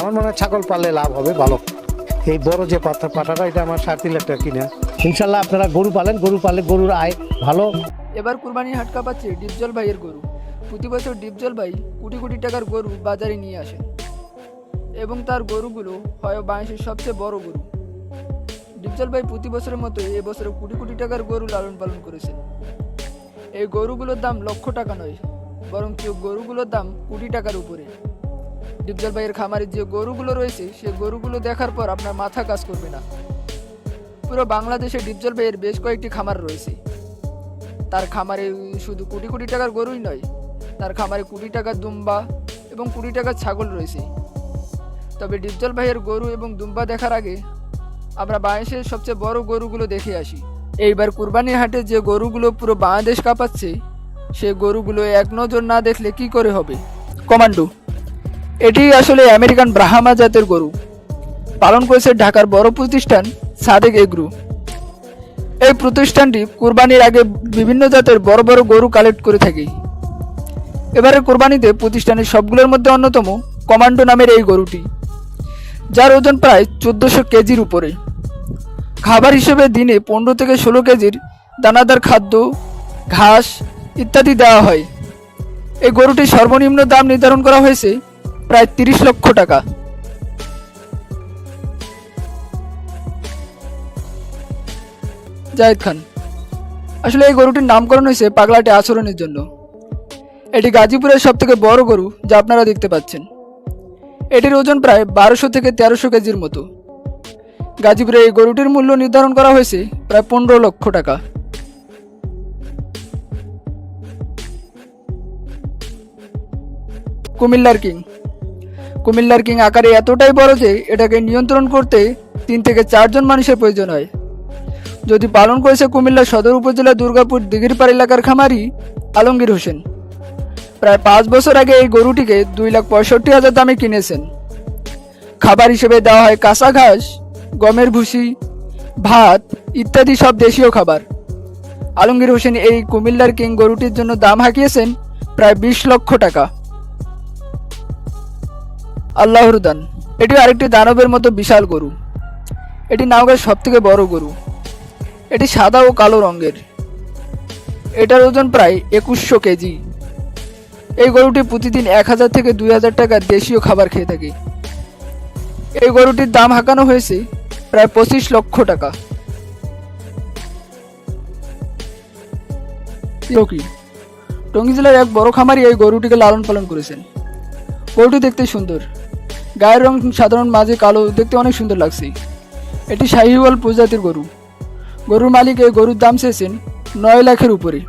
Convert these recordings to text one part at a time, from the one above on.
আমার মনে হয় ছাগল পাললে লাভ হবে ভালো। এই বড় যে পাঠাটা এটা আমার 3.5 লাখ টাকা কিনা। ইনশাল্লাহ আপনারা গরু পাললে গরুর আয় ভালো। এবার কুরবানির হাট কাঁপাচ্ছে ডিপজল ভাইয়ের গরু। প্রতি বছর ডিপজল ভাই কোটি কোটি টাকার গরু বাজারে নিয়ে আসেন এবং তার গরুগুলো হয় বাংলাদেশের সবচেয়ে বড় গরু। ডিপজল ভাই প্রতি বছরের মতো এবছরে কোটি কোটি টাকার গরু লালন পালন করেছেন। এই গরুগুলোর দাম লক্ষ টাকা নয়, বরং গরুগুলোর দাম কোটি টাকার উপরে। ডিপজল ভাইয়ের খামারে যে গরুগুলো রয়েছে সে গরুগুলো দেখার পর আপনার মাথা কাজ করবে না। পুরো বাংলাদেশে ডিপজল ভাইয়ের বেশ কয়েকটি খামার রয়েছে। তার খামারে শুধু কোটি কোটি টাকার গরুই নয়, তার খামারে কোটি টাকার দুম্বা এবং কোটি টাকার ছাগল রয়েছে। তবে ডিপজল ভাইয়ের গরু এবং দুম্বা দেখার আগে আমরা বাংলাদেশের সবচেয়ে বড় গরুগুলো দেখে আসি। এইবার কুরবানির হাটে যে গরুগুলো পুরো বাংলাদেশ কাঁপাচ্ছে সে গরুগুলো এক নজর না দেখলে কি করে হবে। কমান্ডো, এটি আসলে আমেরিকান ব্রাহ্মা জাতের গরু। পালন করেছে ঢাকার বড় প্রতিষ্ঠান সাদেক এগ্রো। এই প্রতিষ্ঠানটি কুরবানির আগে বিভিন্ন জাতের বড় বড় গরু কালেক্ট করে থাকে। এবারে কুরবানিতে প্রতিষ্ঠানের সবগুলোর মধ্যে অন্যতম কমান্ডো নামের এই গরুটি, যার ওজন প্রায় 1400 কেজির উপরে। খাবার হিসেবে দিনে 15 থেকে 16 কেজির দানাদার খাদ্য, ঘাস ইত্যাদি দেওয়া হয়। এই গরুটির সর্বনিম্ন দাম নির্ধারণ করা হয়েছে প্রায় 30 লক্ষ টাকা। জায়েদ খান, আসলে এই গরুটির নামকরণ হয়েছে পাগলাটে আচরণের জন্য। এটি গাজীপুরের সব থেকে বড় গরু যা আপনারা দেখতে পাচ্ছেন। এটির ওজন প্রায় 1200 থেকে 1300 কেজির মতো। গাজীপুরে এই গরুটির মূল্য নির্ধারণ করা হয়েছে প্রায় 15 লক্ষ টাকা। কুমিল্লার কিং আকারে এতটাই বড় যে এটাকে নিয়ন্ত্রণ করতে 3 থেকে 4 জন মানুষের প্রয়োজন হয়। যদি পালন করেছে কুমিল্লা সদর উপজেলা দুর্গাপুর দিঘিরপাড় এলাকার খামারি আলমগীর হোসেন। প্রায় 5 বছর আগে এই গরুটিকে 2,65,000 দামে কিনেছেন। খাবার হিসেবে দেওয়া হয় কাঁচা ঘাস, গমের ভুসি, ভাত ইত্যাদি সব দেশীয় খাবার। আলমগীর হোসেন এই কুমিল্লার কিং গরুটির জন্য দাম হাঁকিয়েছেন প্রায় 20 লক্ষ টাকা। আল্লাহর দান, এটি আরেকটি দানবের মতো বিশাল গরু। এটি নওগাঁর সব থেকে বড় গরু। এটি সাদা ও কালো রঙের। এটার ওজন প্রায় 2100 কেজি। এই গরুটি প্রতিদিন 1000 থেকে 2000 টাকা দেশীয় খাবার খেয়ে থাকে। এই গরুটির দাম হাঁকানো হয়েছে প্রায় 25 লক্ষ টাকা। টঙ্গী জেলার এক বড় খামারি এই গরুটিকে লালন পালন করেছেন। গরুটি দেখতে সুন্দর, গায়ের রং সাধারণ, মাঝে কালো, দেখতে অনেক সুন্দর লাগছে। এটি শাহিওয়াল প্রজাতির গরু। গরুর মালিক এই গরুর দাম চেয়েছেন 9 লাখের উপরে।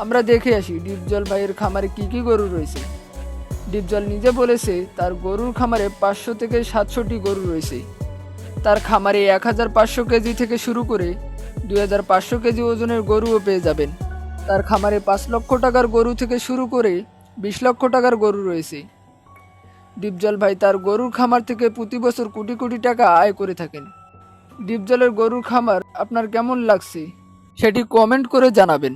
আমরা দেখে আসি ডিপজল ভাইয়ের খামারে কি কি গরু রয়েছে। ডিপজল নিজে বলেছে তার গরুর খামারে 500 থেকে 700টি গরু রয়েছে। তার খামারে 1500 কেজি থেকে শুরু করে 2500 কেজি ওজনের গরুও পেয়ে যাবেন। তার খামারে 5 লক্ষ টাকার গরু থেকে শুরু করে 20 লক্ষ টাকার গরু রয়েছে। ডিপজল ভাই তার গরুর খামার থেকে প্রতি বছর কোটি কোটি টাকা আয় করে থাকেন। ডিপজলের গরুর খামার আপনার কেমন লাগছে সেটি কমেন্ট করে জানাবেন।